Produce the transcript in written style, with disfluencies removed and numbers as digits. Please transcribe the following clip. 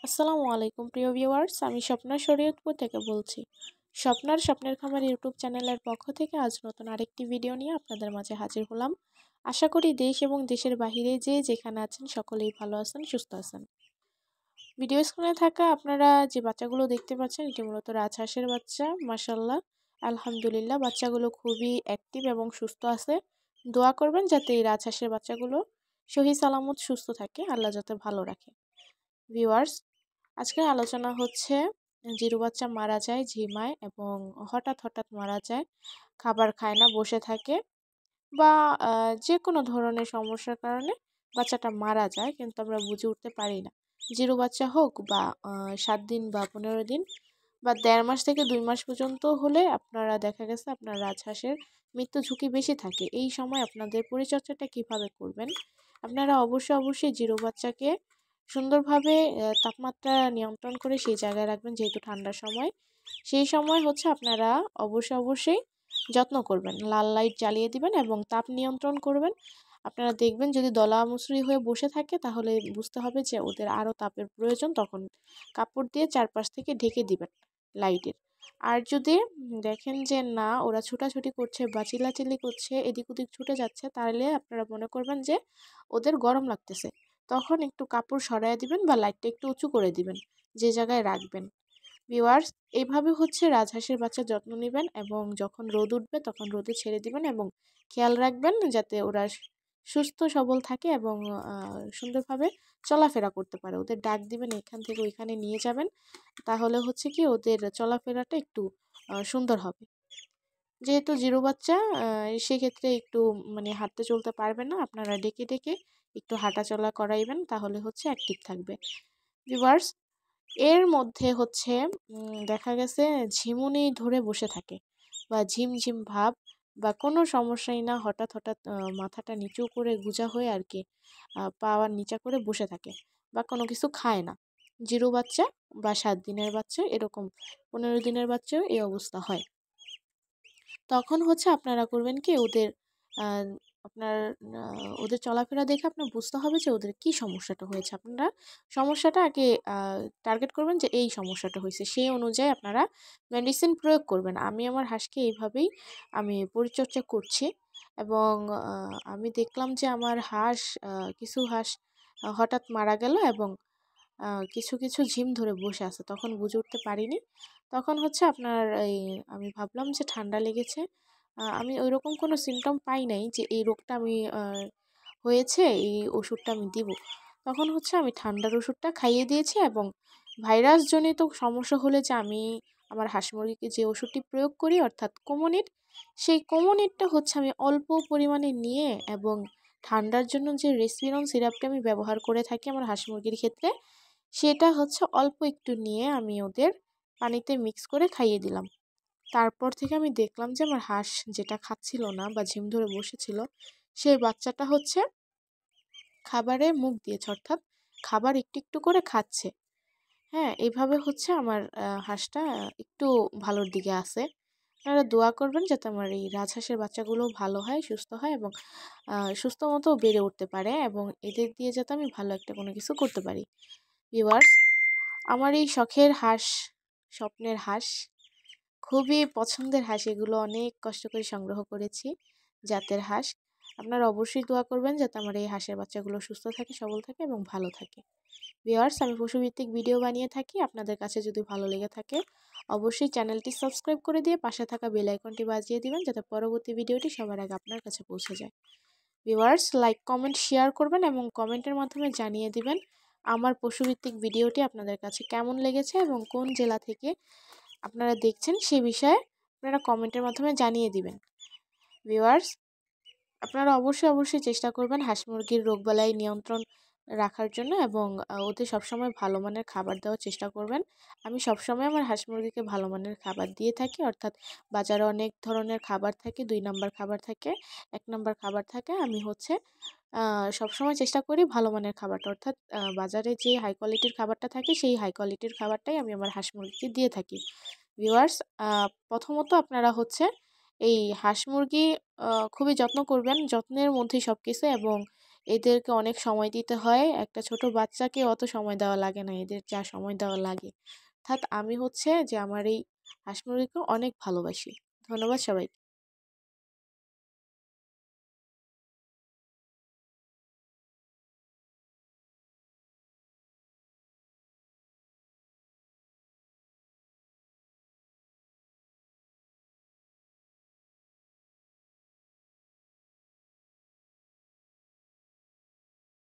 আসসালামু আলাইকুম প্রিয় ভিউয়ার্স, আমি স্বপ্না শরীয়তপুর থেকে বলছি। স্বপ্নের খামার ইউটিউব চ্যানেলের পক্ষ থেকে আজ নতুন আরেকটি ভিডিও নিয়ে আপনাদের মাঝে হাজির হলাম। আশা করি দেশ এবং দেশের বাহিরে যে যেখানে আছেন সকলেই ভালো আছেন, সুস্থ আছেন। ভিডিও স্ক্রিনে থাকা আপনারা যে বাচ্চাগুলো দেখতে পাচ্ছেন এটি মূলত রাজহাঁসের বাচ্চা। মাশাআল্লাহ, আলহামদুলিল্লাহ, বাচ্চাগুলো খুবই অ্যাক্টিভ এবং সুস্থ আছে। দোয়া করবেন যাতে এই রাজহাঁসের বাচ্চাগুলো সহি সালামত সুস্থ থাকে, আল্লাহ যাতে ভালো রাখে। ভিউয়ার্স, আজকের আলোচনা হচ্ছে জিরু বাচ্চা মারা যায় ঝিমায় এবং হঠাৎ হঠাৎ মারা যায়, খাবার খায় না, বসে থাকে, বা যে কোনো ধরনের সমস্যার কারণে বাচ্চাটা মারা যায় কিন্তু আমরা বুঝে উঠতে পারি না। জিরু বাচ্চা হোক বা 7 দিন বা 15 দিন বা 1.5 মাস থেকে 2 মাস পর্যন্ত হলে আপনারা দেখা গেছে আপনার রাজহাঁসের মৃত্যু ঝুঁকি বেশি থাকে। এই সময় আপনাদের পরিচর্যাটা কিভাবে করবেন? আপনারা অবশ্যই জিরো বাচ্চাকে সুন্দরভাবে তাপমাত্রা নিয়ন্ত্রণ করে সেই জায়গায় রাখবেন, যেহেতু ঠান্ডার সময়। সেই সময় হচ্ছে আপনারা অবশ্যই যত্ন করবেন, লাল লাইট জ্বালিয়ে দিবেন এবং তাপ নিয়ন্ত্রণ করবেন। আপনারা দেখবেন যদি দলা মুচড়ি হয়ে বসে থাকে তাহলে বুঝতে হবে যে ওদের আরও তাপের প্রয়োজন, তখন কাপড় দিয়ে চারপাশ থেকে ঢেকে দিবেন লাইটের। আর যদি দেখেন যে না, ওরা ছোটাছুটি করছে বা চিল্লাচিল্লি করছে, এদিক ওদিক ছুটে যাচ্ছে, তাহলে আপনারা মনে করবেন যে ওদের গরম লাগতেছে, তখন একটু কাপড় সরায় দিবেন বা লাইটটা একটু উঁচু করে দিবেন যে জায়গায় রাখবেন। ভিউয়ার্স, এইভাবে হচ্ছে রাজহাঁসের বাচ্চার যত্ন নেবেন এবং যখন রোদ উঠবে তখন রোদে ছেড়ে দিবেন এবং খেয়াল রাখবেন যাতে ওরা সুস্থ সবল থাকে এবং সুন্দরভাবে চলাফেরা করতে পারে। ওদের ডাক দিবেন, এখান থেকে ওইখানে নিয়ে যাবেন, তাহলে হচ্ছে কি ওদের চলাফেরাটা একটু সুন্দর হবে। যেহেতু জিরো বাচ্চা, সেক্ষেত্রে একটু মানে হাঁটতে চলতে পারবে না, আপনারা ডেকে ডেকে একটু হাঁটাচলা করাইবেন, তাহলে হচ্ছে অ্যাক্টিভ থাকবে। ভিউয়ার্স, এর মধ্যে হচ্ছে দেখা গেছে ঝিমুনি ধরে বসে থাকে বা ঝিমঝিম ভাব বা কোনো সমস্যাই না, হঠাৎ হঠাৎ মাথাটা নিচু করে গুজা হয়ে আর কি পা নিচা করে বসে থাকে বা কোনো কিছু খায় না। জিরো বাচ্চা বা 7 দিনের বাচ্চা, এরকম 15 দিনের বাচ্চাও এই অবস্থা হয়। তখন হচ্ছে আপনারা করবেন কি, ওদের আহ, আপনার ওদের চলাফেরা দেখে আপনার বুঝতে হবে যে ওদের কি সমস্যাটা হয়েছে। আপনারা সমস্যাটা আগে টার্গেট করবেন যে এই সমস্যাটা হয়েছে, সেই অনুযায়ী আপনারা মেডিসিন প্রয়োগ করবেন। আমি আমার হাঁসকে এইভাবেই আমি পরিচর্যা করছি এবং আমি দেখলাম যে আমার হাঁস, কিছু হাঁস হঠাৎ মারা গেল এবং কিছু কিছু ঝিম ধরে বসে আছে, তখন বুঝে উঠতে পারিনি। তখন হচ্ছে আপনার এই আমি ভাবলাম যে ঠান্ডা লেগেছে। আমি ওইরকম কোনো সিমটম পাই নাই যে এই রোগটা আমি হয়েছে, এই ওষুধটা আমি দিব। তখন হচ্ছে আমি ঠান্ডার ওষুধটা খাইয়ে দিয়েছি এবং ভাইরাসজনিত সমস্যা হলে যে আমি আমার হাঁস মুরগিকে যে ওষুধটি প্রয়োগ করি অর্থাৎ কোমোনিট, সেই কোমোনিটটা হচ্ছে আমি অল্প পরিমাণে নিয়ে এবং ঠান্ডার জন্য যে রেসপিরন সিরাপটা আমি ব্যবহার করে থাকি আমার হাঁস মুরগির ক্ষেত্রে, সেটা হচ্ছে অল্প একটু নিয়ে আমি ওদের পানিতে মিক্স করে খাইয়ে দিলাম। তারপর থেকে আমি দেখলাম যে আমার হাঁস যেটা খাচ্ছিল না বা ঝিম ধরে বসেছিল, সেই বাচ্চাটা হচ্ছে খাবারে মুখ দিয়েছে, অর্থাৎ খাবার একটু একটু করে খাচ্ছে। হ্যাঁ, এইভাবে হচ্ছে আমার হাঁসটা একটু ভালোর দিকে আছে। আপনারা দোয়া করবেন যাতে আমার এই রাজহাঁসের বাচ্চাগুলো ভালো হয়, সুস্থ হয় এবং সুস্থ মতো বেড়ে উঠতে পারে এবং এদের দিয়ে যাতে আমি ভালো একটা কোনো কিছু করতে পারি। ভিউয়ার্স, আমার এই শখের হাঁস, স্বপ্নের হাঁস, খুবই পছন্দের হাঁস, এগুলো অনেক কষ্ট করে সংগ্রহ করেছি, জাতের হাঁস। আপনারা অবশ্যই দোয়া করবেন যাতে আমার এই হাঁসের বাচ্চাগুলো সুস্থ থাকে, সবল থাকে এবং ভালো থাকে। ভিউয়ার্স, আমি পশুভিত্তিক ভিডিও বানিয়ে থাকি, আপনাদের কাছে যদি ভালো লেগে থাকে অবশ্যই চ্যানেলটি সাবস্ক্রাইব করে দিয়ে পাশে থাকা বেল আইকনটি বাজিয়ে দিবেন যাতে পরবর্তী ভিডিওটি সবার আগে আপনার কাছে পৌঁছে যায়। ভিউয়ার্স, লাইক কমেন্ট শেয়ার করবেন এবং কমেন্টের মাধ্যমে জানিয়ে দিবেন আমার পশুভিত্তিক ভিডিওটি আপনাদের কাছে কেমন লেগেছে এবং কোন জেলা থেকে আপনারা দেখছেন সে বিষয়ে আপনারা কমেন্টের মাধ্যমে জানিয়ে দিবেন। ভিউয়ার্স, আপনারা অবশ্যই চেষ্টা করবেন হাঁস মুরগির রোগবালাই নিয়ন্ত্রণ রাখার জন্য এবং ওদের সবসময় ভালো মানের খাবার দেওয়ার চেষ্টা করবেন। আমি সবসময় আমার হাঁস মুরগিকে ভালো মানের খাবার দিয়ে থাকি, অর্থাৎ বাজারে অনেক ধরনের খাবার থাকে, 2 নাম্বার খাবার থাকে, 1 নাম্বার খাবার থাকে। আমি হচ্ছে সবসময় চেষ্টা করি ভালো মানের খাবারটা, অর্থাৎ বাজারে যে হাই কোয়ালিটির খাবারটা থাকে সেই হাই কোয়ালিটির খাবারটাই আমি আমার হাঁস মুরগিকে দিয়ে থাকি। ভিউয়ার্স, প্রথমত আপনারা হচ্ছে এই হাঁস মুরগি খুবই যত্ন করবেন, যত্নের মধ্যেই সব কিছু, এবং এদেরকে অনেক সময় দিতে হয়, একটা ছোট বাচ্চাকে অত সময় দেওয়া লাগে না, এদের যা সময় দেওয়া লাগে। অর্থাৎ আমি হচ্ছে যে আমার এই হাঁস মুরগিকে অনেক ভালোবাসি। ধন্যবাদ সবাইকে।